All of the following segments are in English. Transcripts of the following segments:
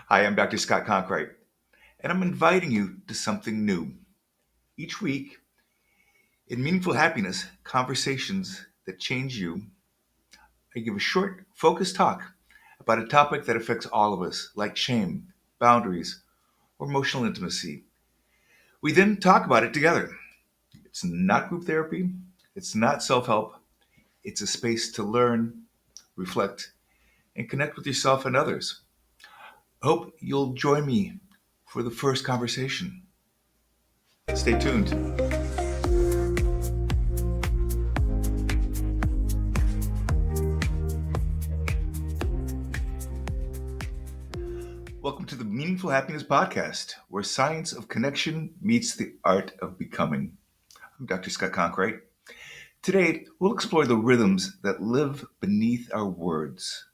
Hi, I'm Dr. Scott Conkright, and I'm inviting you to something new. Each week, in Meaningful Happiness Conversations That Change You, I give a short, focused talk about a topic that affects all of us, like shame, boundaries, or emotional intimacy. We then talk about it together. It's not group therapy, it's not self help, it's a space to learn, reflect, and connect with yourself and others. I hope you'll join me for the first conversation. Stay tuned. Welcome to the Meaningful Happiness Podcast, where science of connection meets the art of becoming. I'm Dr. Scott Conkright. Today, we'll explore the rhythms that live beneath our words,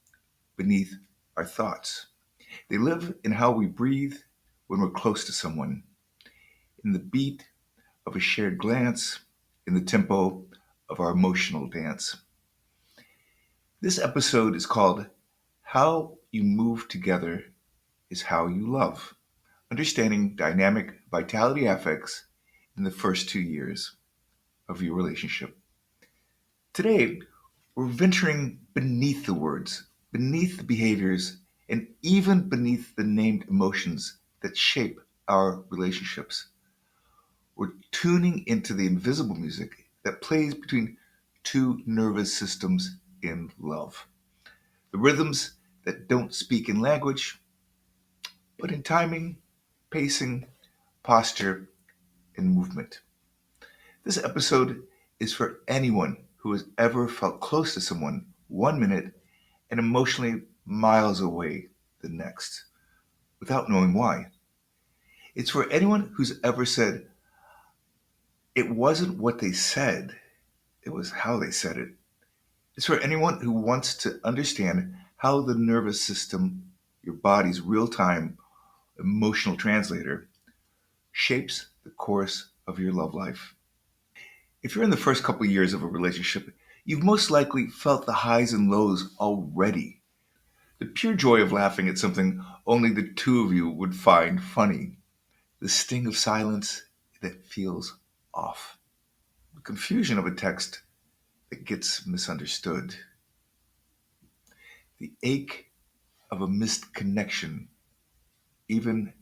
beneath our thoughts. They live in how we breathe when we're close to someone, in the beat of a shared glance, in the tempo of our emotional dance. This episode is called How You Move Together is How You Love. Understanding dynamic vitality affects in the first 2 years of your relationship. Today, we're venturing beneath the words, beneath the behaviors, and even beneath the named emotions that shape our relationships. We're tuning into the invisible music that plays between two nervous systems in love. The rhythms that don't speak in language, but in timing, pacing, posture, and movement. This episode is for anyone who has ever felt close to someone 1 minute and emotionally miles away the next without knowing why. It's for anyone who's ever said, it wasn't what they said, it was how they said it. It's for anyone who wants to understand how the nervous system, your body's real time emotional translator, shapes the course of your love life. If you're in the first couple years of a relationship, you've most likely felt the highs and lows already. The pure joy of laughing at something only the two of you would find funny. The sting of silence that feels off. The confusion of a text that gets misunderstood. The ache of a missed connection, even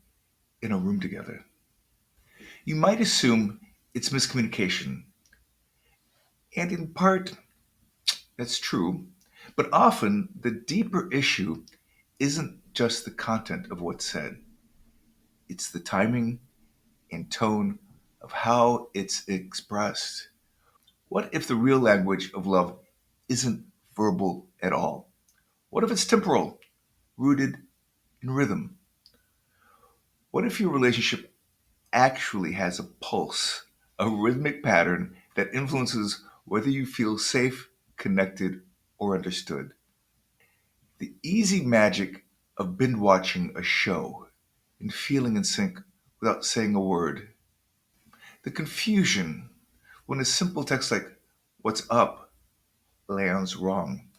in a room together. You might assume it's miscommunication, and in part, that's true, but often the deeper issue isn't just the content of what's said, it's the timing and tone of how it's expressed. What if the real language of love isn't verbal at all? What if it's temporal, rooted in rhythm? What if your relationship actually has a pulse, a rhythmic pattern that influences whether you feel safe, connected, or understood? The easy magic of binge watching a show and feeling in sync without saying a word. The confusion when a simple text like, "What's up?" lands wrong.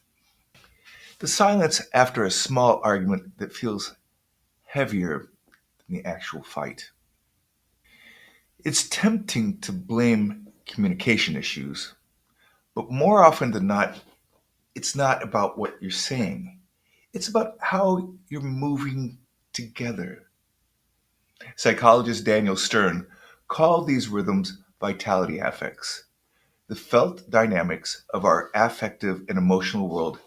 The silence after a small argument that feels heavier than the actual fight. It's tempting to blame communication issues, but more often than not, it's not about what you're saying. It's about how you're moving together. Psychologist Daniel Stern called these rhythms vitality affects, the felt dynamics of our affective and emotional world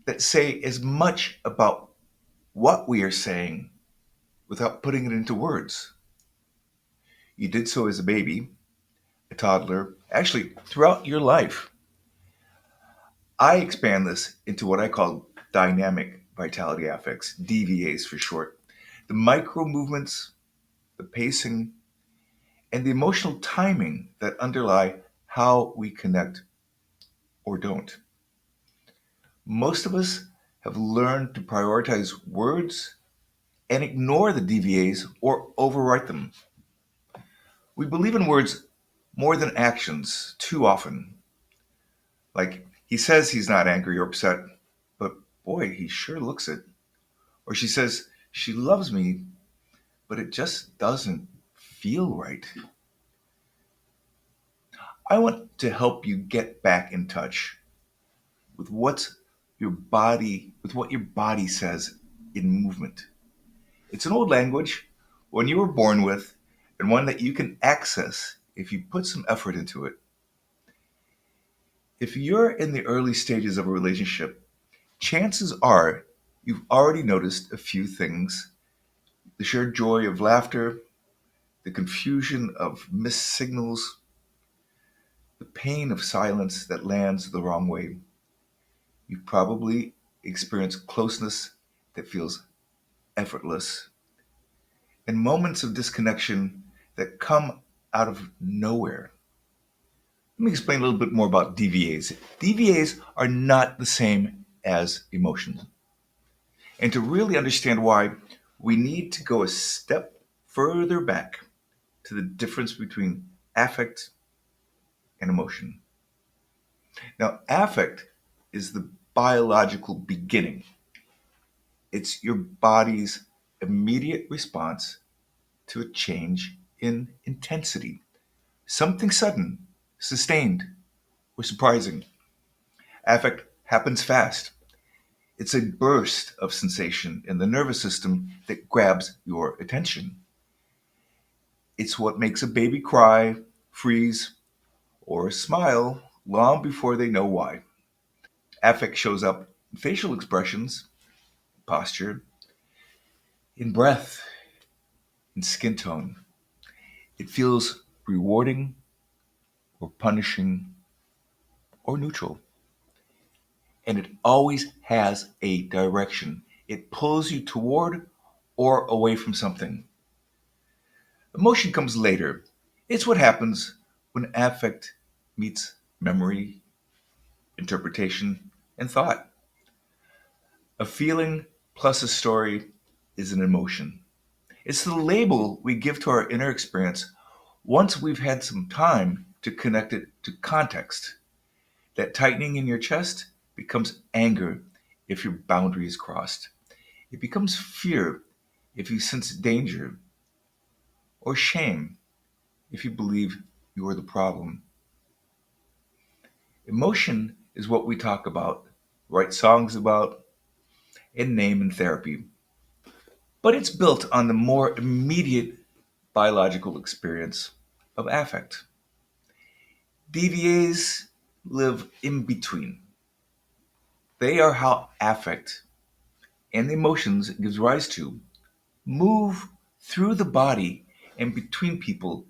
that say as much about what we are saying without putting it into words. You did so as a baby, a toddler, actually throughout your life. I expand this into what I call dynamic vitality affects, DVAs for short. The micro movements, the pacing, and the emotional timing that underlie how we connect or don't. Most of us have learned to prioritize words and ignore the DVAs or overwrite them. We believe in words more than actions too often. Like, he says he's not angry or upset, but boy, he sure looks it. Or she says She loves me, but it just doesn't feel right. I want to help you get back in touch with what your body says in movement. It's an old language, one you were born with, and one that you can access if you put some effort into it. If you're in the early stages of a relationship, chances are you've already noticed a few things: the shared joy of laughter, the confusion of missed signals, the pain of silence that lands the wrong way. You've probably experienced closeness that feels effortless and moments of disconnection that come out of nowhere. Let me explain a little bit more about DVAs. DVAs are not the same as emotions. And to really understand why, we need to go a step further back to the difference between affect and emotion. Now, affect is the biological beginning. It's your body's immediate response to a change in intensity. Something sudden, sustained, or surprising. Affect happens fast. It's a burst of sensation in the nervous system that grabs your attention. It's what makes a baby cry, freeze, or smile long before they know why. Affect shows up in facial expressions, posture, in breath, in skin tone. It feels rewarding or punishing or neutral. And it always has a direction. It pulls you toward or away from something. Emotion comes later. It's what happens when affect meets memory, interpretation, and thought. A feeling plus a story is an emotion. It's the label we give to our inner experience once we've had some time to connect it to context. That tightening in your chest becomes anger if your boundary is crossed. It becomes fear if you sense danger, or shame if you believe you are the problem. Emotion is what we talk about, write songs about, and name in therapy. But it's built on the more immediate biological experience of affect. DVAs live in between. They are how affect and the emotions it gives rise to move through the body and between people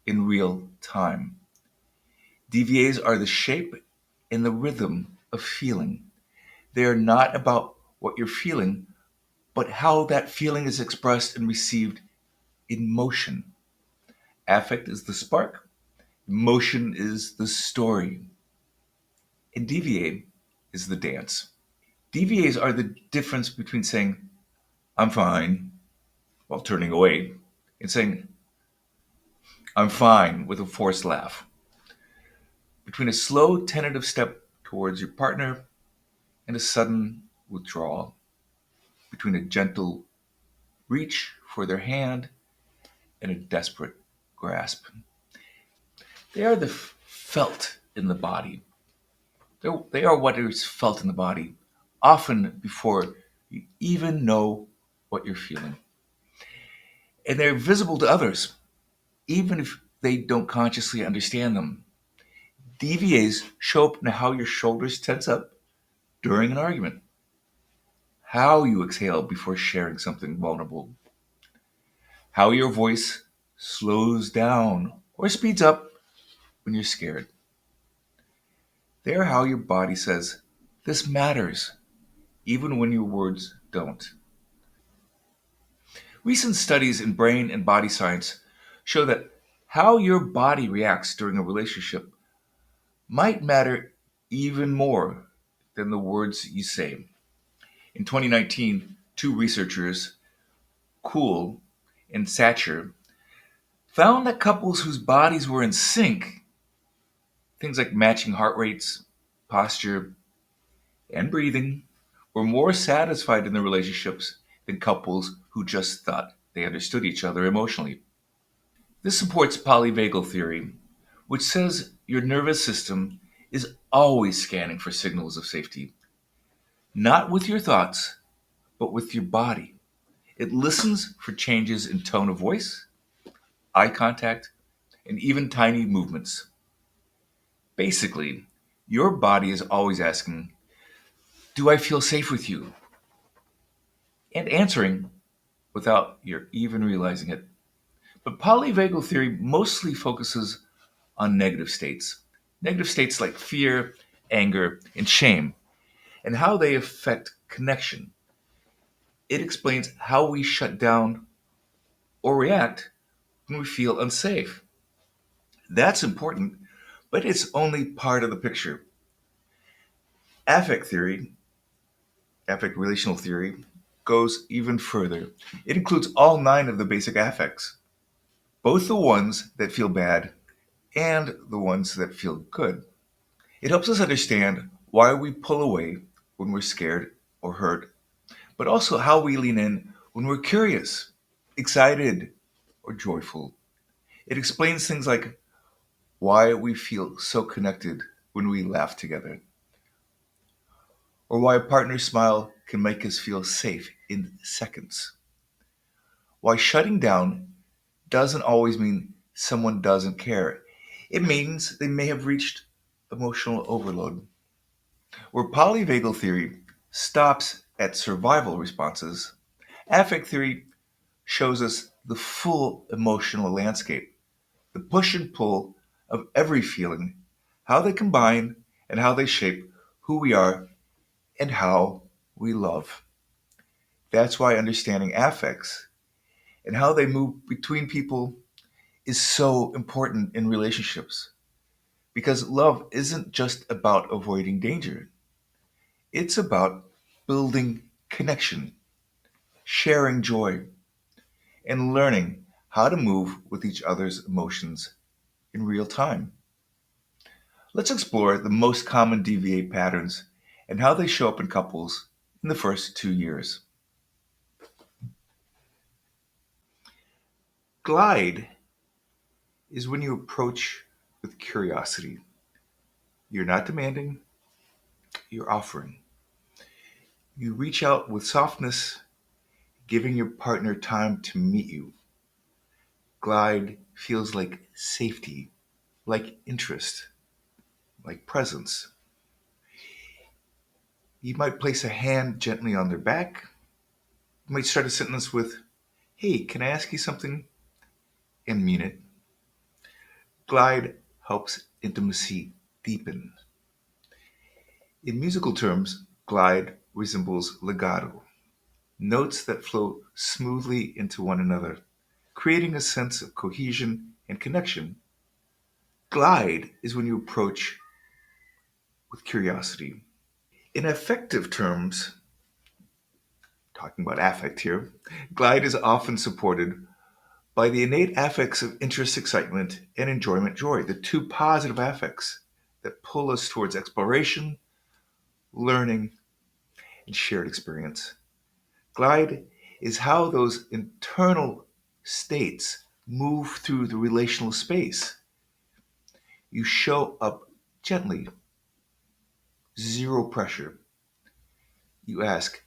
in real time. DVAs are the shape and the rhythm of feeling. They are not about what you're feeling, but how that feeling is expressed and received in motion. Affect is the spark, emotion is the story, and DVA is the dance. DVAs are the difference between saying, I'm fine, while turning away, and saying, I'm fine, with a forced laugh. Between a slow, tentative step towards your partner and a sudden withdrawal. Between a gentle reach for their hand and a desperate grasp. They are the felt in the body. They are what is felt in the body, often before you even know what you're feeling. And they're visible to others, even if they don't consciously understand them. DVAs show up in how your shoulders tense up during an argument, how you exhale before sharing something vulnerable, how your voice slows down or speeds up when you're scared. They are how your body says, this matters, even when your words don't. Recent studies in brain and body science show that how your body reacts during a relationship might matter even more than the words you say. In 2019, two researchers, Cool and Satcher, found that couples whose bodies were in sync, things like matching heart rates, posture, and breathing, were more satisfied in their relationships than couples who just thought they understood each other emotionally. This supports polyvagal theory, which says your nervous system is always scanning for signals of safety, not with your thoughts, but with your body. It listens for changes in tone of voice, eye contact, and even tiny movements. Basically, your body is always asking, do I feel safe with you? And answering without your even realizing it. But polyvagal theory mostly focuses on negative states like fear, anger, and shame, and how they affect connection. It explains how we shut down or react when we feel unsafe. That's important, but it's only part of the picture. Affect theory, affect relational theory, goes even further. It includes all nine of the basic affects, both the ones that feel bad and the ones that feel good. It helps us understand why we pull away when we're scared or hurt, but also how we lean in when we're curious, excited, or joyful. It explains things like why we feel so connected when we laugh together, or why a partner's smile can make us feel safe in seconds. Why shutting down doesn't always mean someone doesn't care. It means they may have reached emotional overload. Where polyvagal theory stops at survival responses, affect theory shows us the full emotional landscape, the push and pull of every feeling, how they combine, and how they shape who we are and how we love. That's why understanding affects and how they move between people is so important in relationships. Because love isn't just about avoiding danger, it's about building connection, sharing joy, and learning how to move with each other's emotions in real time. Let's explore the most common DVA patterns and how they show up in couples in the first 2 years. Glide is when you approach with curiosity. You're not demanding, you're offering. You reach out with softness, giving your partner time to meet you. Glide feels like safety, like interest, like presence. You might place a hand gently on their back. You might start a sentence with, hey, can I ask you something? And mean it. Glide helps intimacy deepen. In musical terms, glide resembles legato, notes that flow smoothly into one another, creating a sense of cohesion and connection. Glide is when you approach with curiosity. In affective terms, talking about affect here, glide is often supported by the innate affects of interest, excitement, and enjoyment, joy, the two positive affects that pull us towards exploration, learning, and shared experience. Glide is how those internal states move through the relational space. You show up gently, zero pressure. You ask,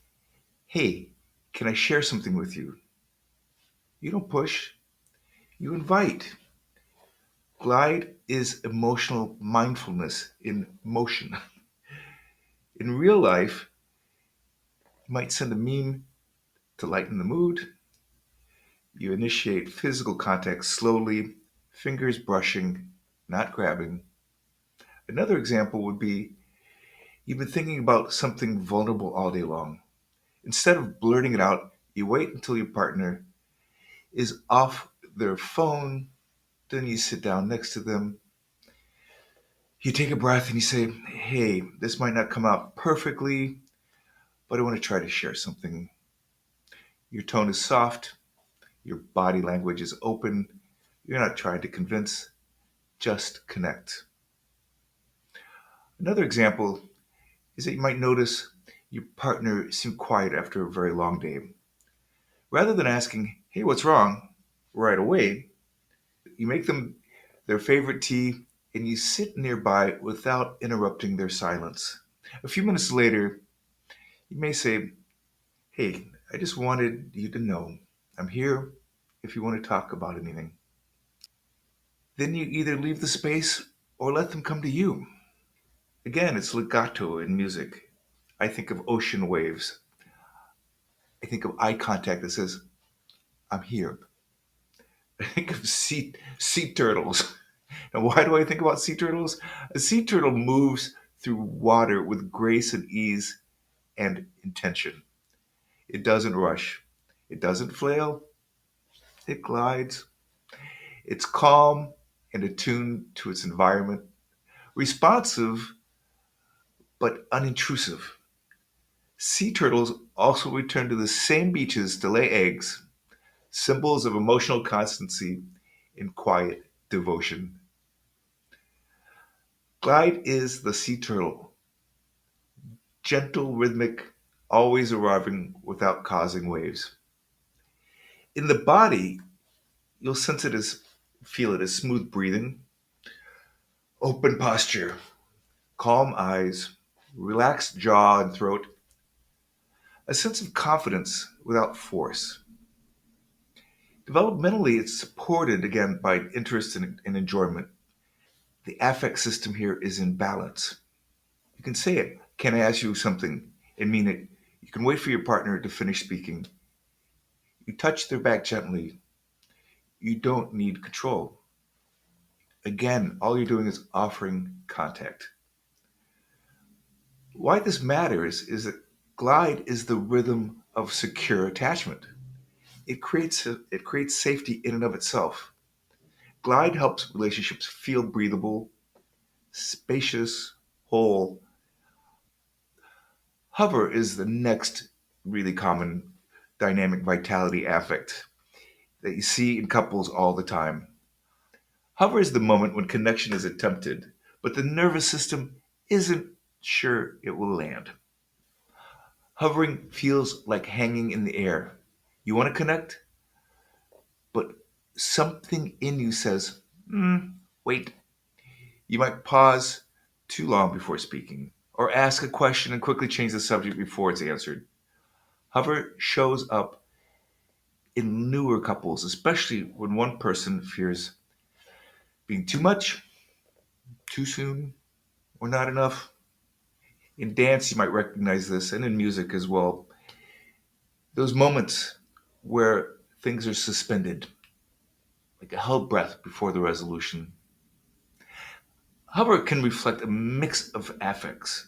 hey, can I share something with you? You don't push, you invite. Glide is emotional mindfulness in motion. In real life, you might send a meme to lighten the mood. You initiate physical contact slowly, fingers brushing, not grabbing. Another example would be you've been thinking about something vulnerable all day long. Instead of blurting it out, you wait until your partner is off their phone, then you sit down next to them. You take a breath and you say, hey, this might not come out perfectly, but I want to try to share something. Your tone is soft, your body language is open, you're not trying to convince, just connect. Another example is that you might notice your partner seem quiet after a very long day. Rather than asking, hey, what's wrong? Right away, you make them their favorite tea and you sit nearby without interrupting their silence. A few minutes later, you may say, hey, I just wanted you to know I'm here if you want to talk about anything. Then you either leave the space or let them come to you. Again, it's legato in music. I think of ocean waves. I think of eye contact that says, I'm here. I think of sea turtles. And why do I think about sea turtles? A sea turtle moves through water with grace and ease and intention. It doesn't rush. It doesn't flail. It glides. It's calm and attuned to its environment, responsive but unintrusive. Sea turtles also return to the same beaches to lay eggs, symbols of emotional constancy and quiet devotion. Glide is the sea turtle, gentle, rhythmic, always arriving without causing waves. In the body, you'll sense it as feel it as smooth breathing, open posture, calm eyes, relaxed jaw and throat, a sense of confidence without force. Developmentally, it's supported again by interest and enjoyment. The affect system here is in balance. You can say it. Can I ask you something? And mean it. You can wait for your partner to finish speaking. You touch their back gently. You don't need control. Again, all you're doing is offering contact. Why this matters is that glide is the rhythm of secure attachment. It creates safety in and of itself. Glide helps relationships feel breathable, spacious, whole. Hover is the next really common dynamic vitality affect that you see in couples all the time. Hover is the moment when connection is attempted, but the nervous system isn't sure it will land. Hovering feels like hanging in the air. You want to connect, but something in you says, wait. You might pause too long before speaking, or ask a question and quickly change the subject before it's answered. Hover shows up in newer couples, especially when one person fears being too much, too soon, or not enough. In dance, you might recognize this, and in music as well. Those moments where things are suspended, like a held breath before the resolution. Hover can reflect a mix of affects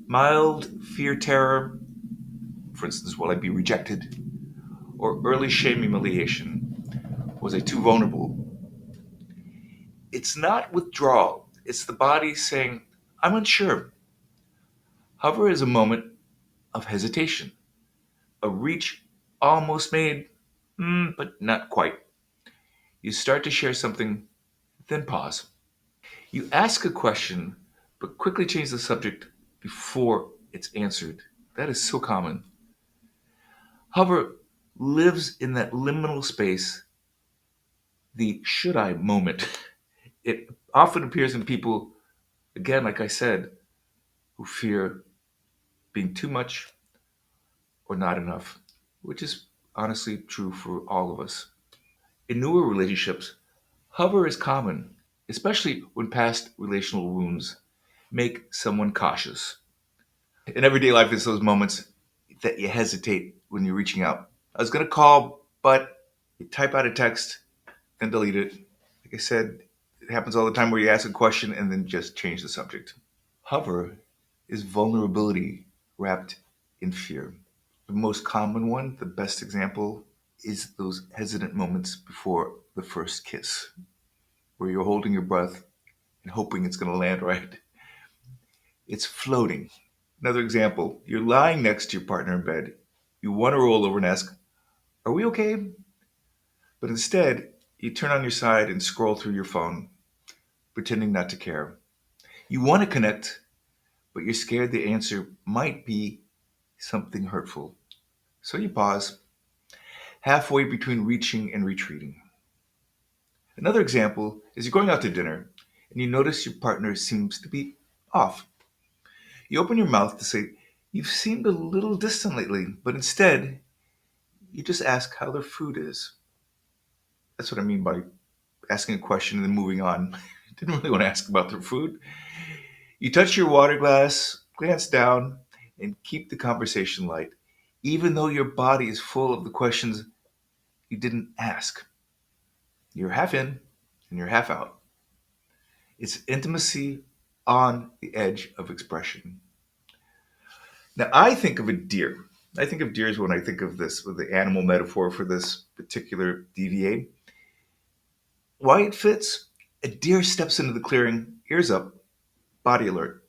mild fear, terror, for instance, will I be rejected? Or early shame, humiliation. Was I too vulnerable? It's not withdrawal, it's the body saying, I'm unsure. Hover is a moment of hesitation, a reach almost made, but not quite. You start to share something, then pause. You ask a question, but quickly change the subject before it's answered. That is so common. Hover lives in that liminal space, the should I moment. It often appears in people, again, like I said, who fear being too much or not enough, which is honestly true for all of us. In newer relationships, hover is common, especially when past relational wounds make someone cautious. In everyday life, it's those moments that you hesitate when you're reaching out. I was going to call, but you type out a text, then delete it. Like I said, it happens all the time where you ask a question and then just change the subject. Hover is vulnerability wrapped in fear. The most common one, the best example, is those hesitant moments before the first kiss, where you're holding your breath and hoping it's going to land right. It's floating. Another example, you're lying next to your partner in bed. You want to roll over and ask, are we okay? But instead, you turn on your side and scroll through your phone, pretending not to care. You want to connect, but you're scared the answer might be something hurtful. So you pause, halfway between reaching and retreating. Another example is you're going out to dinner and you notice your partner seems to be off. You open your mouth to say, "You've seemed a little distant lately," but instead, you just ask how their food is. That's what I mean by asking a question and then moving on. Didn't really want to ask about their food. You touch your water glass, glance down, and keep the conversation light, even though your body is full of the questions you didn't ask. You're half in and you're half out. It's intimacy on the edge of expression. Now, I think of a deer. I think of deers when I think of this, with the animal metaphor for this particular DVA. Why it fits? A deer steps into the clearing, ears up, body alert.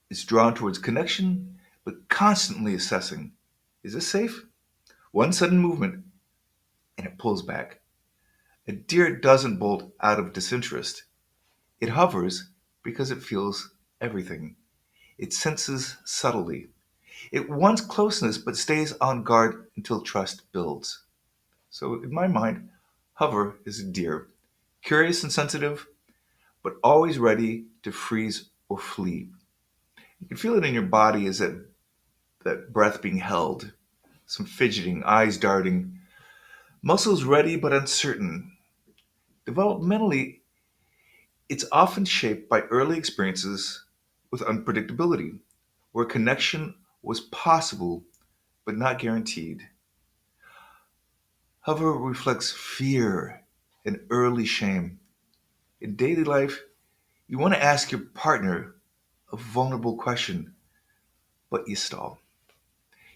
It's drawn towards connection, but constantly assessing. Is this safe? One sudden movement, and it pulls back. A deer doesn't bolt out of disinterest. It hovers because it feels everything. It senses subtly. It wants closeness but stays on guard until trust builds. So, in my mind, hover is a deer, curious and sensitive, but always ready to freeze or flee. You can feel it in your body as that breath being held, some fidgeting, eyes darting, muscles ready but uncertain. Developmentally, it's often shaped by early experiences with unpredictability, where connection was possible but not guaranteed. However, it reflects fear and early shame. In daily life, you want to ask your partner a vulnerable question, but you stall.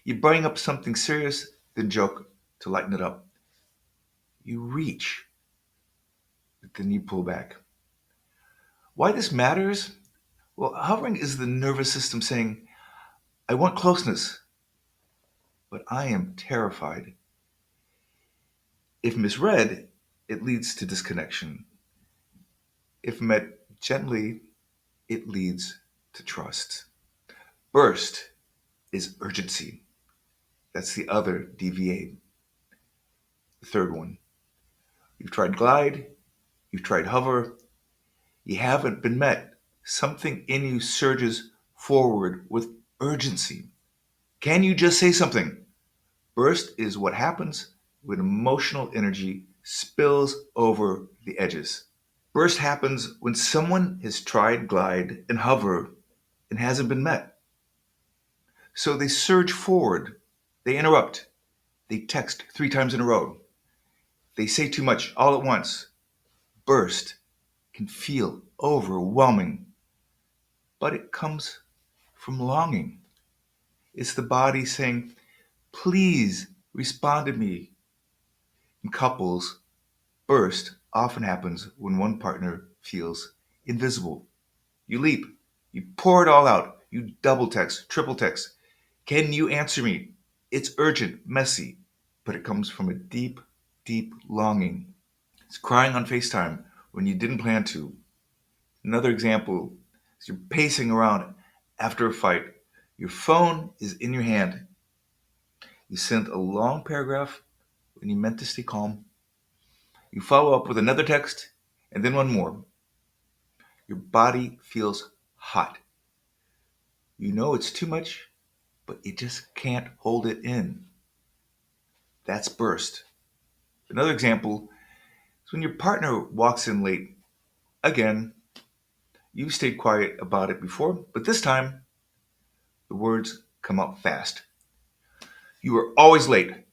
You bring up something serious, then joke to lighten it up. You reach, but then you pull back. Why this matters? Well, hovering is the nervous system saying, "I want closeness, but I am terrified." If misread, it leads to disconnection. If met gently, it leads to trust. Burst is urgency. That's the other DVA, the third one. You've tried glide, you've tried hover, you haven't been met. Something in you surges forward with urgency. Can you just say something? Burst is what happens when emotional energy spills over the edges. Burst happens when someone has tried glide and hover and hasn't been met. So they surge forward, they interrupt, they text 3 times in a row, they say too much all at once. Burst can feel overwhelming, but it comes from longing. It's the body saying, "Please respond to me." In couples, burst often happens when one partner feels invisible. You leap, you pour it all out, you double text, triple text. "Can you answer me?" It's urgent, messy, but it comes from a deep, deep longing. It's crying on FaceTime when you didn't plan to. Another example is you're pacing around after a fight. Your phone is in your hand. You sent a long paragraph when you meant to stay calm. You follow up with another text and then one more. Your body feels hot. You know it's too much, but you just can't hold it in. That's burst. Another example is when your partner walks in late. Again, you stayed quiet about it before, but this time the words come out fast. "You are always late.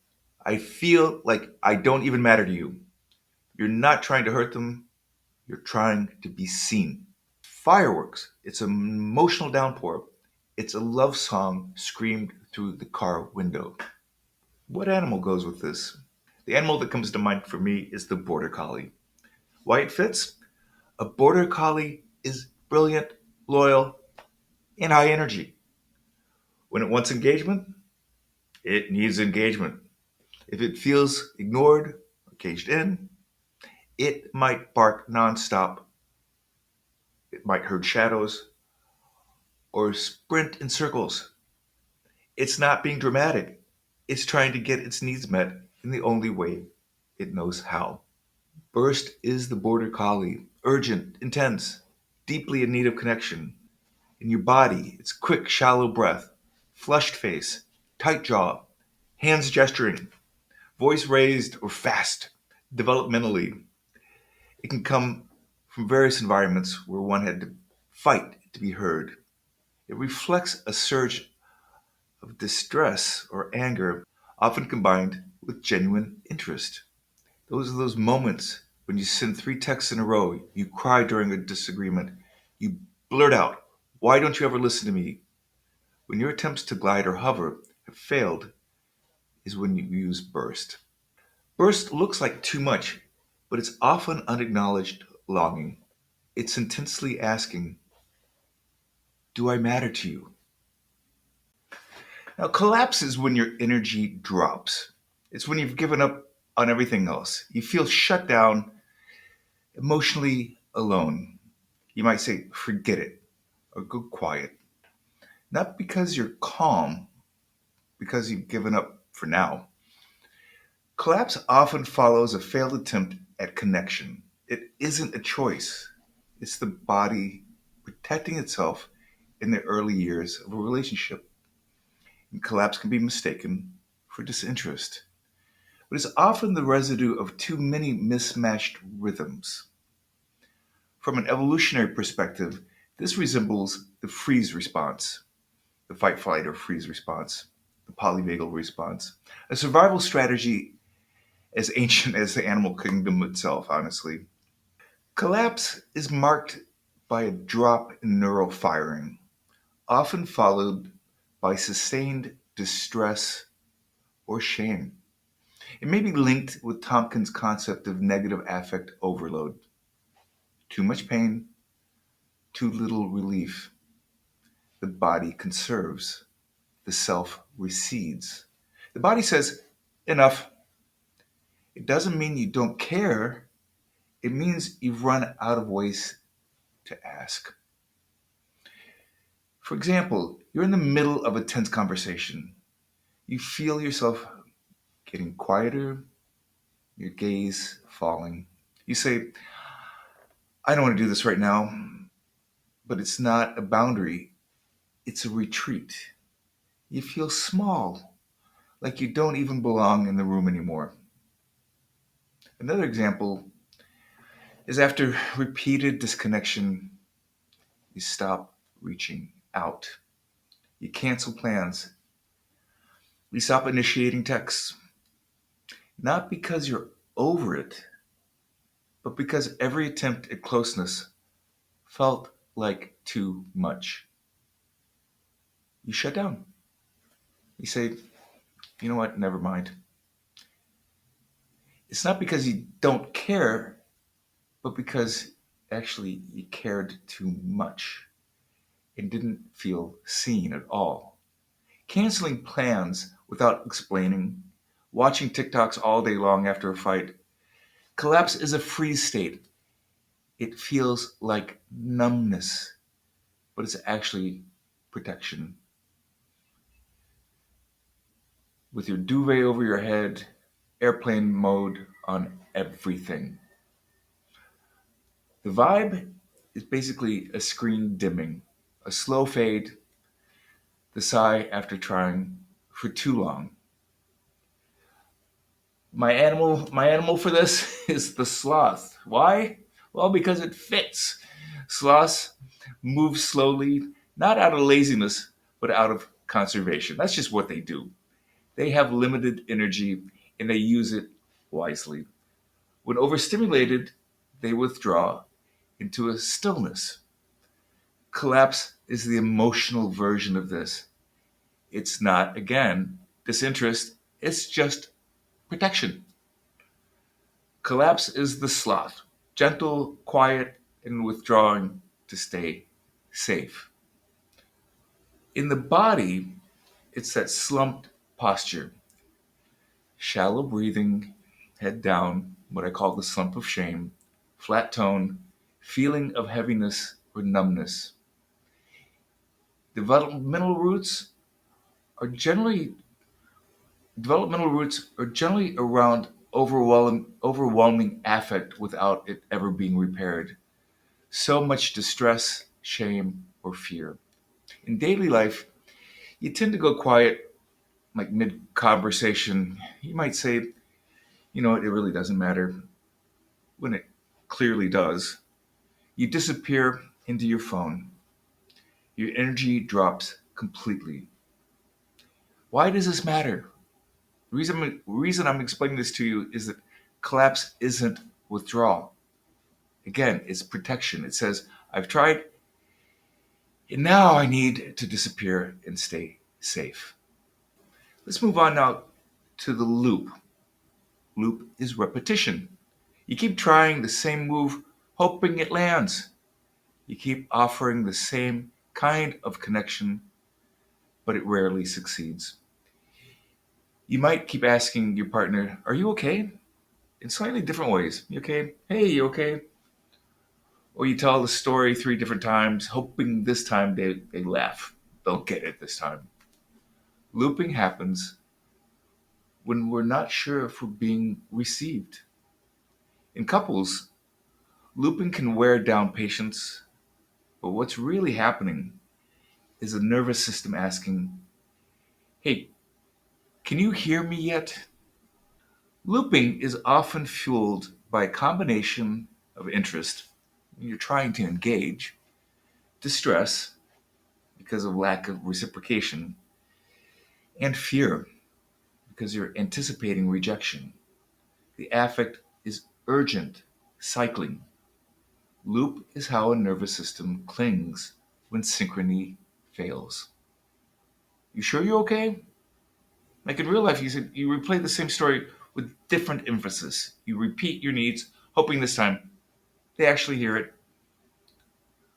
I feel like I don't even matter to you." You're not trying to hurt them, you're trying to be seen. Fireworks. It's an emotional downpour. It's a love song screamed through the car window. What animal goes with this? The animal that comes to mind for me is the border collie. Why it fits? A border collie is brilliant, loyal, and high energy. When it wants engagement, it needs engagement. If it feels ignored or caged in, it might bark nonstop. It might herd shadows or sprint in circles. It's not being dramatic. It's trying to get its needs met in the only way it knows how. Burst is the border collie, urgent, intense, deeply in need of connection. In your body, it's quick, shallow breath, flushed face, tight jaw, hands gesturing, voice raised or fast. Developmentally, it can come from various environments where one had to fight to be heard. It reflects a surge of distress or anger, often combined with genuine interest. Those are those moments when you send three texts in a row, you cry during a disagreement, you blurt out, "Why don't you ever listen to me?" When your attempts to glide or hover have failed, is when you use burst. Burst looks like too much, but it's often unacknowledged longing. It's intensely asking, "Do I matter to you?" Now, collapse is when your energy drops. It's when you've given up on everything else. You feel shut down, emotionally alone. You might say, "Forget it," or "Go quiet." Not because you're calm, because you've given up for now. Collapse often follows a failed attempt at connection. It isn't a choice, it's the body protecting itself in the early years of a relationship. And collapse can be mistaken for disinterest, but it's often the residue of too many mismatched rhythms. From an evolutionary perspective, this resembles the freeze response, the fight, flight, or freeze response, the polyvagal response, a survival strategy as ancient as the animal kingdom itself, honestly. Collapse is marked by a drop in neural firing, often followed by sustained distress or shame. It may be linked with Tompkins' concept of negative affect overload. Too much pain, too little relief. The body conserves, the self recedes. The body says, "Enough." It doesn't mean you don't care, it means you've run out of ways to ask. For example, you're in the middle of a tense conversation. You feel yourself getting quieter, your gaze falling. You say, "I don't want to do this right now," but it's not a boundary, it's a retreat. You feel small, like you don't even belong in the room anymore. Another example is after repeated disconnection, you stop reaching out. You cancel plans. You stop initiating texts. Not because you're over it, but because every attempt at closeness felt like too much. You shut down. You say, "You know what, never mind." It's not because you don't care, but because actually you cared too much and didn't feel seen at all. Canceling plans without explaining, watching TikToks all day long after a fight. Collapse is a freeze state. It feels like numbness, but it's actually protection. With your duvet over your head, airplane mode on everything. The vibe is basically a screen dimming, a slow fade, the sigh after trying for too long. My animal for this is the sloth. Why? Well, because it fits. Sloths move slowly, not out of laziness, but out of conservation. That's just what they do. They have limited energy and they use it wisely. When overstimulated, they withdraw into a stillness. Collapse is the emotional version of this. It's not, again, disinterest, it's just protection. Collapse is the sloth, gentle, quiet, and withdrawing to stay safe. In the body, it's that slumped posture, shallow breathing, head down, what I call the slump of shame, flat tone, feeling of heaviness or numbness. Developmental roots are generally Developmental roots are generally around overwhelming affect without it ever being repaired. So much distress, shame, or fear. In daily life, you tend to go quiet, like mid conversation. You might say, you know what, it really doesn't matter, when it clearly does. You disappear into your phone. Your energy drops completely. Why does this matter? The reason I'm explaining this to you is that collapse isn't withdrawal. Again, it's protection. It says, I've tried, and now I need to disappear and stay safe. Let's move on now to the loop. Loop is repetition. You keep trying the same move, hoping it lands. You keep offering the same kind of connection, but it rarely succeeds. You might keep asking your partner, are you okay? In slightly different ways. You okay? Hey, you okay? Or you tell the story 3 different times, hoping this time they laugh. They'll get it this time. Looping happens when we're not sure if we're being received. In couples, looping can wear down patience, but what's really happening is the nervous system asking, hey, can you hear me yet? Looping is often fueled by a combination of interest, when you're trying to engage, distress because of lack of reciprocation, and fear because you're anticipating rejection. The affect is urgent, cycling. Loop is how a nervous system clings when synchrony fails. You sure you're okay? Like in real life, you replay the same story with different emphasis. You repeat your needs, hoping this time they actually hear it.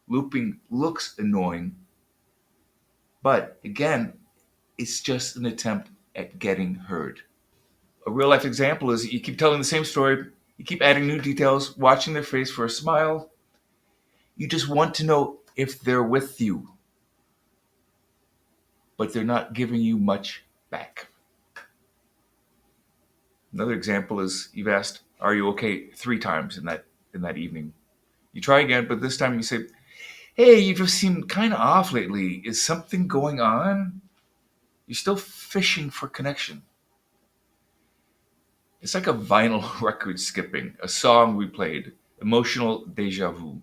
Looping looks annoying, but again, it's just an attempt at getting heard. A real life example is you keep telling the same story, you keep adding new details, watching their face for a smile. You just want to know if they're with you, but they're not giving you much back. Another example is you've asked, "Are you okay?" 3 times in that evening. You try again, but this time you say, "Hey, you just seem kind of off lately. Is something going on?" You're still fishing for connection. It's like a vinyl record skipping, a song replayed, emotional deja vu.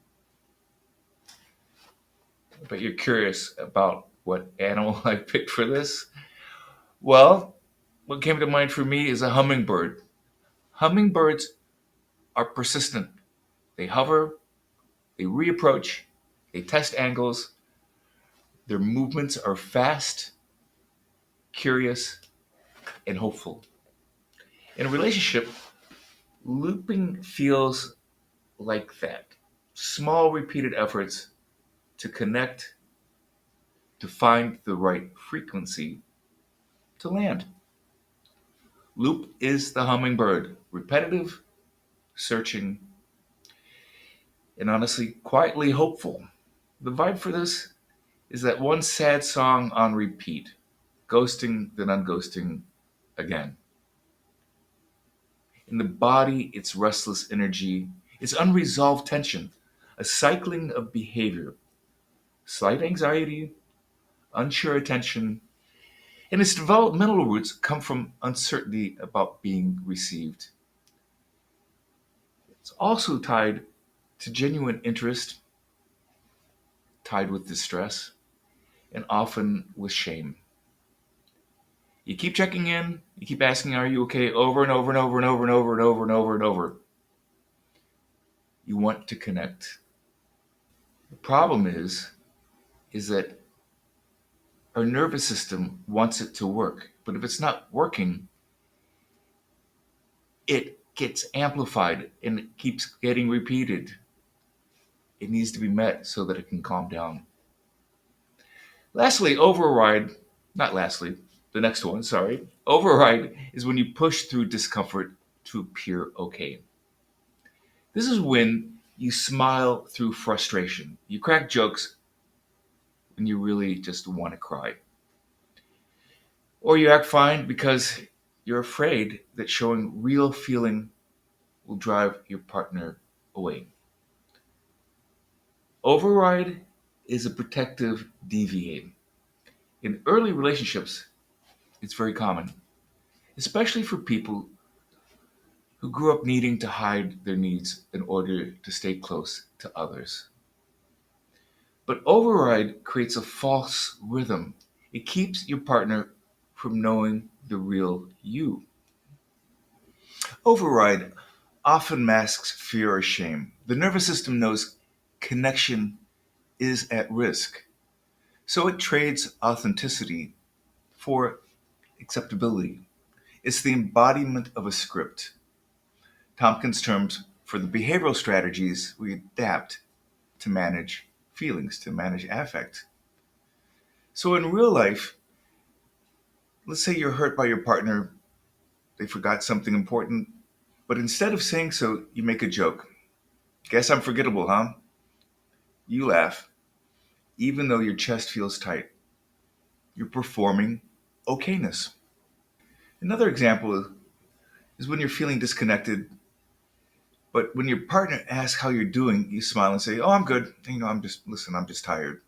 But you're curious about what animal I picked for this? Well, what came to mind for me is a hummingbird. Hummingbirds are persistent. They hover, they reapproach, they test angles. Their movements are fast, curious, and hopeful. In a relationship, looping feels like that. Small repeated efforts to connect, to find the right frequency, to land. Loop is the hummingbird, repetitive, searching, and honestly, quietly hopeful. The vibe for this is that one sad song on repeat, ghosting, then unghosting again. In the body, it's restless energy, it's unresolved tension, a cycling of behavior, slight anxiety, unsure attention, and its developmental roots come from uncertainty about being received. It's also tied to genuine interest, tied with distress, and often with shame. You keep checking in, you keep asking, are you okay, over and over and over and over and over and over and over and over. You want to connect. The problem is that our nervous system wants it to work. But if it's not working, it gets amplified and it keeps getting repeated. It needs to be met so that it can calm down. Lastly, override, not lastly, the next one, sorry. Override is when you push through discomfort to appear okay. This is when you smile through frustration. You crack jokes when you really just want to cry. Or you act fine because You're afraid that showing real feeling will drive your partner away. Override is a protective DVA. In early relationships, it's very common, especially for people who grew up needing to hide their needs in order to stay close to others. But override creates a false rhythm. It keeps your partner from knowing the real you. Override often masks fear or shame. The nervous system knows connection is at risk, so it trades authenticity for acceptability. It's the embodiment of a script. Tompkins' terms for the behavioral strategies we adapt to manage feelings, to manage affect. So in real life, let's say you're hurt by your partner, they forgot something important, but instead of saying so, you make a joke. Guess I'm forgettable, huh? You laugh, even though your chest feels tight. You're performing okayness. Another example is when you're feeling disconnected, but when your partner asks how you're doing, you smile and say, "Oh, I'm good. I'm just tired."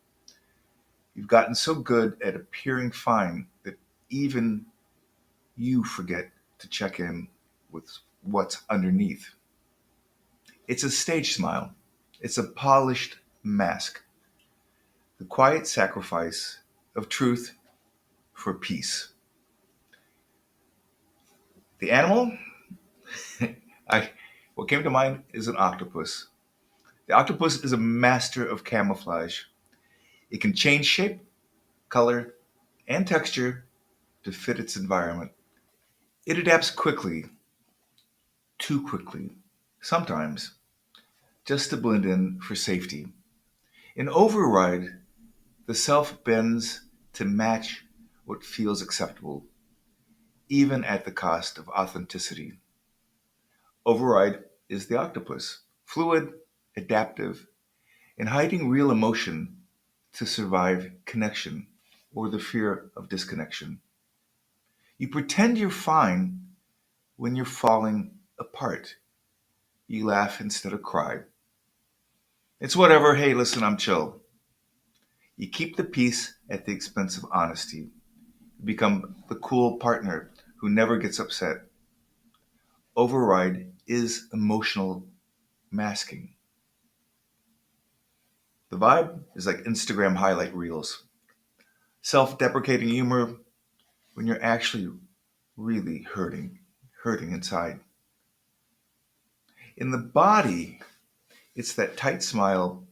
You've gotten so good at appearing fine that even you forget to check in with what's underneath. It's a stage smile. It's a polished mask, the quiet sacrifice of truth for peace. The animal, I what came to mind is an octopus. The octopus is a master of camouflage. It can change shape, color, and texture to fit its environment. It adapts quickly, too quickly, sometimes just to blend in for safety. In override, the self bends to match what feels acceptable, even at the cost of authenticity. Override is the octopus, fluid, adaptive, and hiding real emotion to survive connection or the fear of disconnection. You pretend you're fine when you're falling apart. You laugh instead of cry. It's whatever, hey, listen, I'm chill. You keep the peace at the expense of honesty. You become the cool partner who never gets upset. Override is emotional masking. The vibe is like Instagram highlight reels. Self deprecating humor when you're actually really hurting inside. In the body, it's that tight smile,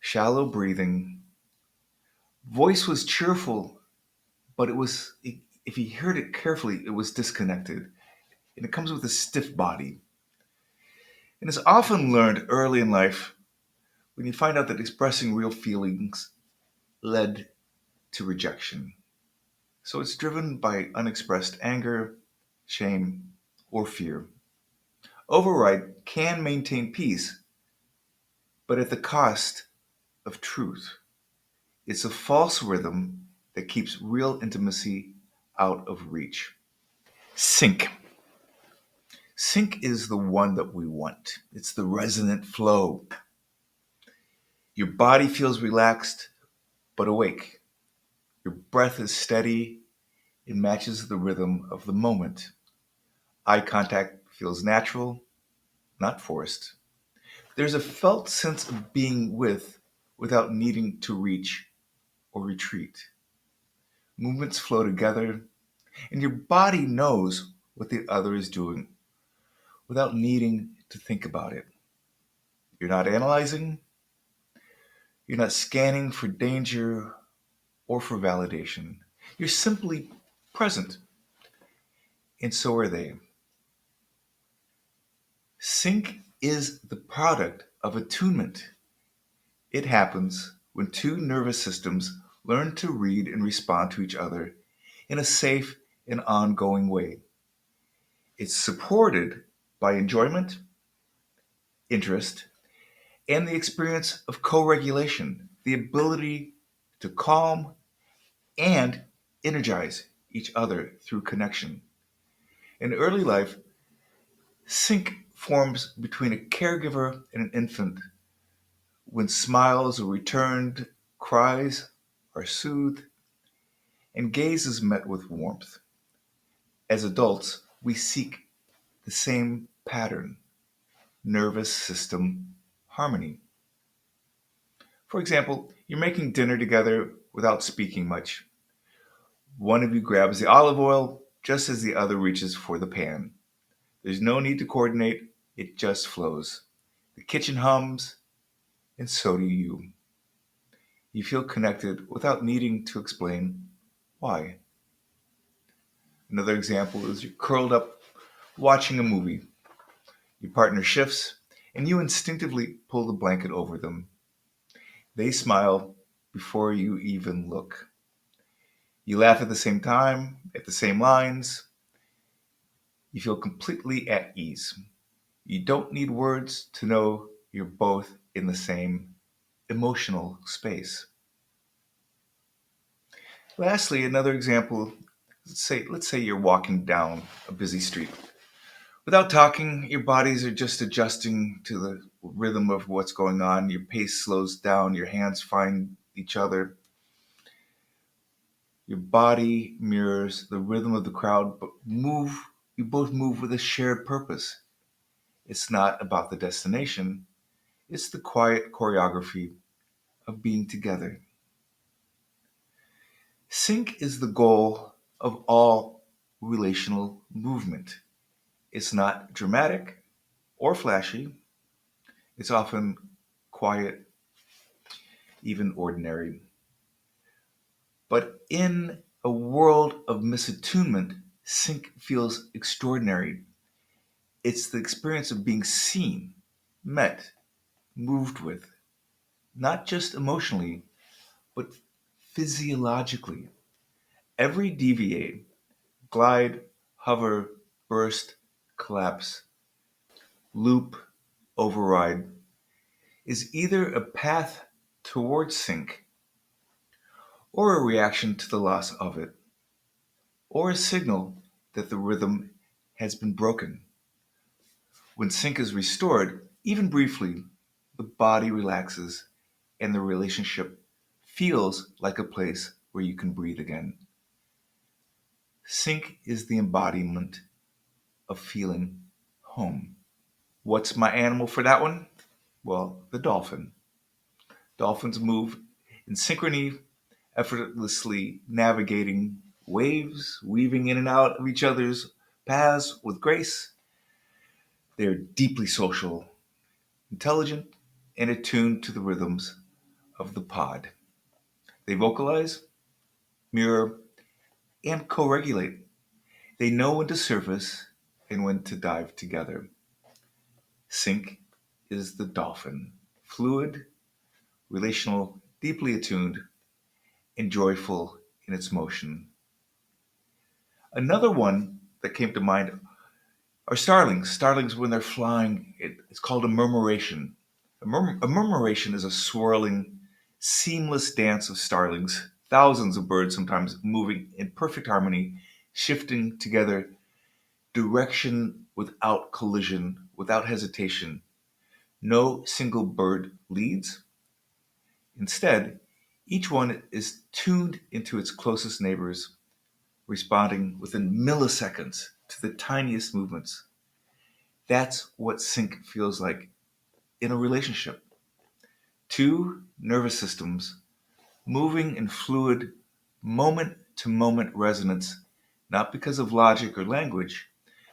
shallow breathing. Voice was cheerful, but if you heard it carefully, it was disconnected. And it comes with a stiff body. And it's often learned early in life when you find out that expressing real feelings led to rejection. So it's driven by unexpressed anger, shame, or fear. Override can maintain peace, but at the cost of truth. It's a false rhythm that keeps real intimacy out of reach. Sync. Sync is the one that we want. It's the resonant flow. Your body feels relaxed but awake. Your breath is steady. It matches the rhythm of the moment. Eye contact feels natural, not forced. There's a felt sense of being without needing to reach or retreat. Movements flow together, and your body knows what the other is doing without needing to think about it. You're not analyzing, you're not scanning for danger or for validation. You're simply present, and so are they. Sync is the product of attunement. It happens when two nervous systems learn to read and respond to each other in a safe and ongoing way. It's supported by enjoyment, interest, and the experience of co regulation, the ability to calm and energize each other through connection. In early life, sync forms between a caregiver and an infant when smiles are returned, cries are soothed, and gaze is met with warmth. As adults, we seek the same pattern: nervous system harmony. For example, you're making dinner together without speaking much. One of you grabs the olive oil just as the other reaches for the pan. There's no need to coordinate, it just flows. The kitchen hums, and so do you. You feel connected without needing to explain why. Another example is you're curled up watching a movie. Your partner shifts, and you instinctively pull the blanket over them. They smile before you even look. You laugh at the same time, at the same lines. You feel completely at ease. You don't need words to know you're both in the same emotional space. Lastly, another example, let's say you're walking down a busy street. Without talking, your bodies are just adjusting to the rhythm of what's going on. Your pace slows down, your hands find each other. Your body mirrors the rhythm of the crowd, but you both move with a shared purpose. It's not about the destination, it's the quiet choreography of being together. Sync is the goal of all relational movement. It's not dramatic or flashy, it's often quiet, even ordinary. But in a world of misattunement, sync feels extraordinary. It's the experience of being seen, met, moved with, not just emotionally, but physiologically. Every DVA, glide, hover, burst, collapse, loop, override, is either a path towards sync, or a reaction to the loss of it, or a signal that the rhythm has been broken. When sync is restored, even briefly, the body relaxes and the relationship feels like a place where you can breathe again. Sync is the embodiment of feeling home. What's my animal for that one? Well, the dolphin. Dolphins move in synchrony, effortlessly navigating waves, weaving in and out of each other's paths with grace. They're deeply social, intelligent, and attuned to the rhythms of the pod. They vocalize, mirror, and co regulate. They know when to surface and when to dive together. Sync is the dolphin, fluid, relational, deeply attuned, and joyful in its motion. Another one that came to mind are starlings. Starlings, when they're flying, it's called a murmuration. A murmuration is a swirling, seamless dance of starlings, thousands of birds sometimes moving in perfect harmony, shifting together, direction without collision, without hesitation. No single bird leads. Instead, each one is tuned into its closest neighbors, responding within milliseconds to the tiniest movements. That's what sync feels like in a relationship. Two nervous systems moving in fluid, moment to moment resonance, not because of logic or language,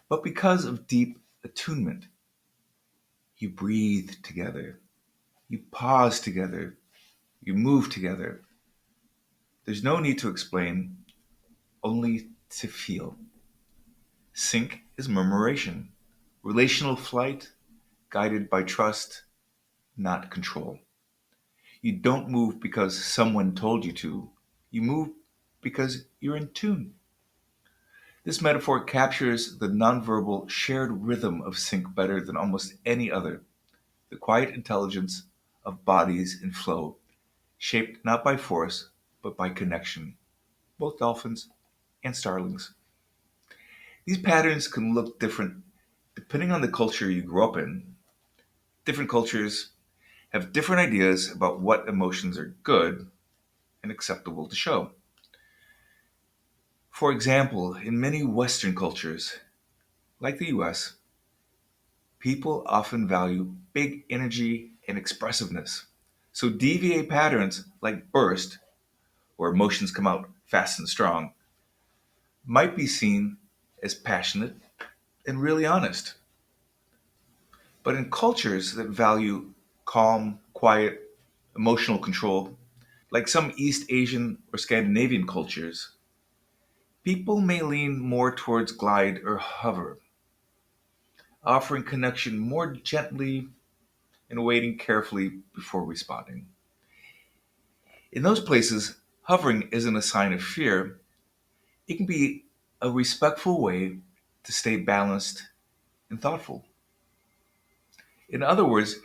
but because of deep attunement. You breathe together, you pause together, you move together. There's no need to explain, only to feel. Sync is murmuration, relational flight guided by trust, not control. You don't move because someone told you to. You move because you're in tune. This metaphor captures the nonverbal shared rhythm of sync better than almost any other. The quiet intelligence of bodies in flow, shaped not by force, but by connection. Both dolphins and starlings. These patterns can look different depending on the culture you grew up in. Different cultures have different ideas about what emotions are good and acceptable to show. For example, in many Western cultures, like the US, people often value big energy and expressiveness. So DVA patterns like burst, where emotions come out fast and strong, might be seen as passionate and really honest. But in cultures that value calm, quiet, emotional control, like some East Asian or Scandinavian cultures, people may lean more towards glide or hover, offering connection more gently and waiting carefully before responding. In those places, hovering isn't a sign of fear, it can be a respectful way to stay balanced and thoughtful. In other words,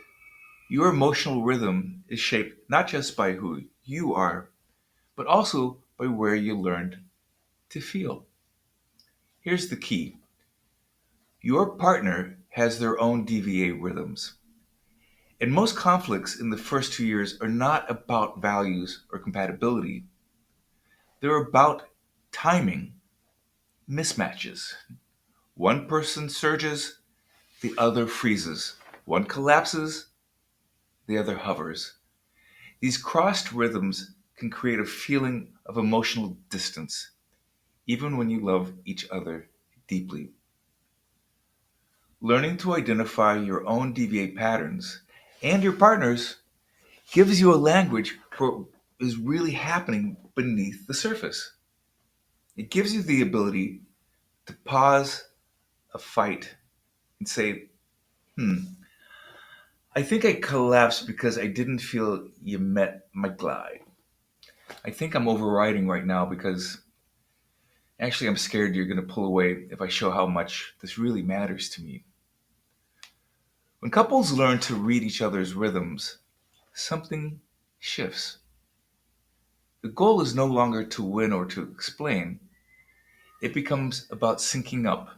your emotional rhythm is shaped not just by who you are, but also by where you learned to feel. Here's the key: your partner has their own DVA rhythms. And most conflicts in the first 2 years are not about values or compatibility, they're about timing, mismatches. One person surges, the other freezes. One collapses, the other hovers. These crossed rhythms can create a feeling of emotional distance, even when you love each other deeply. Learning to identify your own DVA patterns and your partner's gives you a language for what is really happening beneath the surface. It gives you the ability to pause a fight and say, I think I collapsed because I didn't feel you met my glide. I think I'm overriding right now because actually I'm scared you're going to pull away if I show how much this really matters to me. When couples learn to read each other's rhythms, something shifts. The goal is no longer to win or to explain. It becomes about syncing up,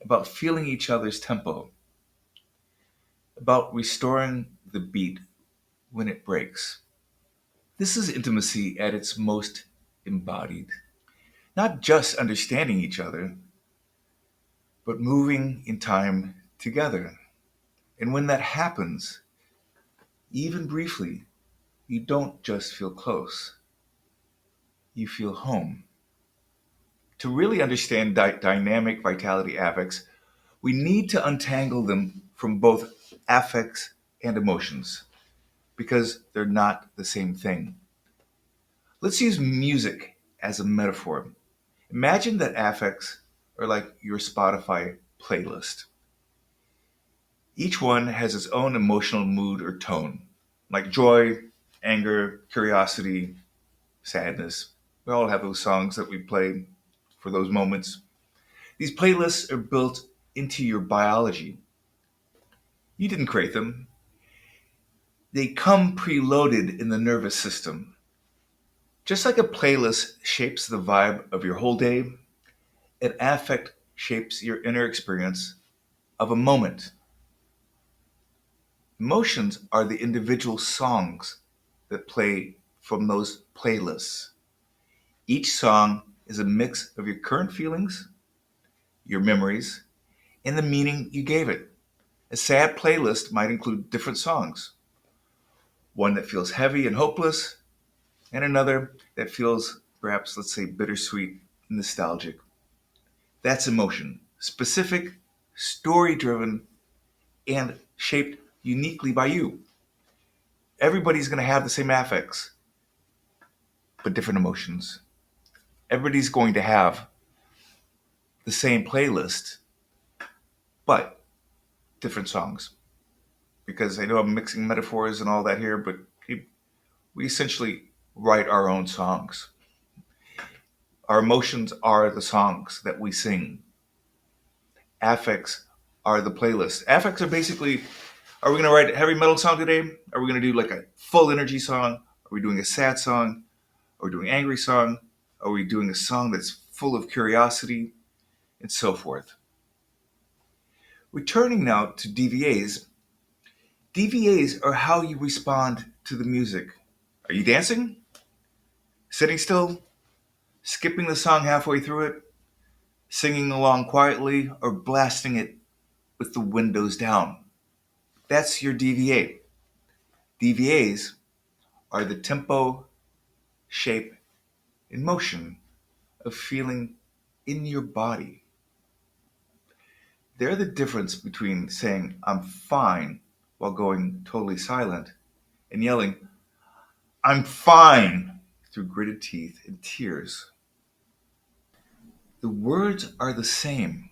about feeling each other's tempo, about restoring the beat when it breaks. This is intimacy at its most embodied. Not just understanding each other, but moving in time together. And when that happens, even briefly, you don't just feel close, you feel home. To really understand dynamic vitality affects, we need to untangle them from both affects and emotions because they're not the same thing. Let's use music as a metaphor. Imagine that affects are like your Spotify playlist. Each one has its own emotional mood or tone, like joy, anger, curiosity, sadness. We all have those songs that we play for those moments. These playlists are built into your biology. You didn't create them, they come preloaded in the nervous system. Just like a playlist shapes the vibe of your whole day, an affect shapes your inner experience of a moment. Emotions are the individual songs that play from those playlists. Each song is a mix of your current feelings, your memories, and the meaning you gave it. A sad playlist might include different songs, one that feels heavy and hopeless, and another that feels perhaps, let's say, bittersweet and nostalgic. That's emotion, specific, story driven, and shaped uniquely by you. Everybody's going to have the same affects, but different emotions. Everybody's going to have the same playlist, but different songs. Because I know I'm mixing metaphors and all that here, but we essentially write our own songs. Our emotions are the songs that we sing. Affects are the playlist. Affects are basically, are we going to write a heavy metal song today? Are we going to do like a full energy song? Are we doing a sad song? Are we doing an angry song? Are we doing a song that's full of curiosity? and so forth. Returning now to DVAs, DVAs are how you respond to the music. Are you dancing? Sitting still? Skipping the song halfway through it? Singing along quietly? Or blasting it with the windows down? That's your DVA. DVAs are the tempo, shape, and motion of feeling in your body. They're the difference between saying, I'm fine, while going totally silent, and yelling, I'm fine, through gritted teeth and tears. The words are the same.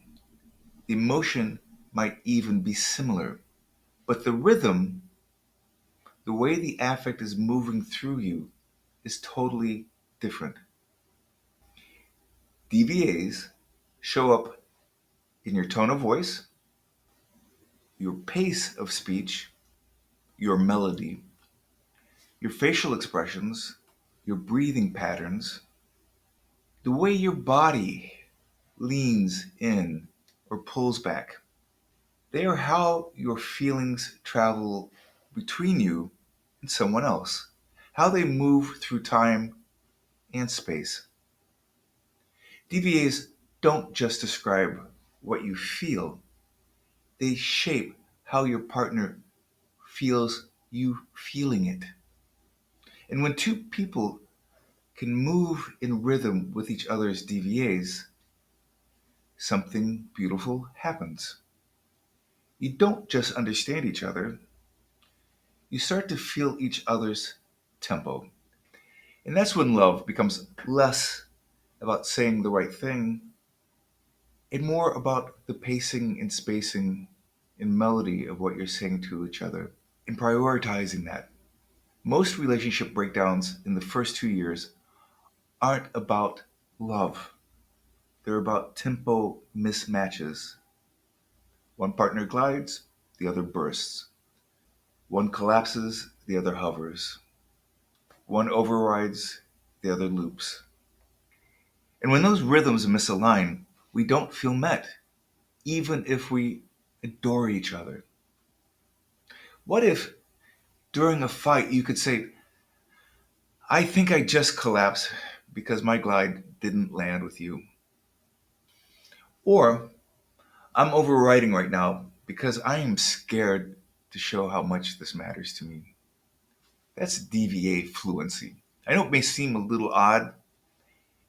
The emotion might even be similar. But the rhythm, the way the affect is moving through you, is totally different. DVAs show up in your tone of voice, your pace of speech, your melody, your facial expressions, your breathing patterns, the way your body leans in or pulls back. They are how your feelings travel between you and someone else, how they move through time and space. DVAs don't just describe what you feel, they shape how your partner feels you feeling it. And when two people can move in rhythm with each other's DVAs, something beautiful happens. You don't just understand each other, you start to feel each other's tempo. And that's when love becomes less about saying the right thing and more about the pacing and spacing and melody of what you're saying to each other and prioritizing that. Most relationship breakdowns in the first 2 years aren't about love, they're about tempo mismatches. One partner glides, the other bursts. One collapses, the other hovers. One overrides, the other loops. And when those rhythms misalign, we don't feel met, even if we adore each other. What if during a fight you could say, I think I just collapsed because my glide didn't land with you? Or, I'm overriding right now because I am scared to show how much this matters to me. That's DVA fluency. I know it may seem a little odd,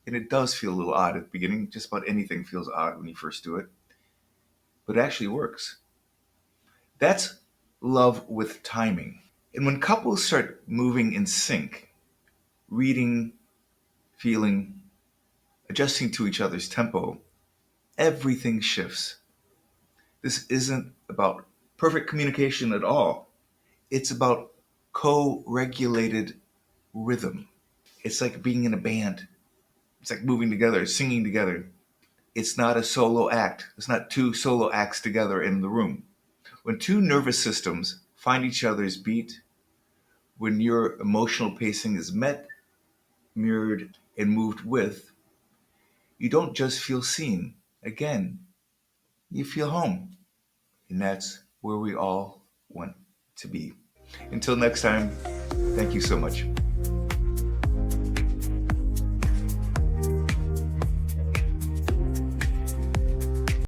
and it does feel a little odd at the beginning. Just about anything feels odd when you first do it, but it actually works. That's love with timing. And when couples start moving in sync, reading, feeling, adjusting to each other's tempo, everything shifts. This isn't about perfect communication at all. It's about co regulated rhythm. It's like being in a band, it's like moving together, singing together. It's not a solo act, it's not two solo acts together in the room. When two nervous systems find each other's beat, when your emotional pacing is met, mirrored, and moved with, you don't just feel seen. Again, you feel home. And that's where we all want to be. Until next time, thank you so much.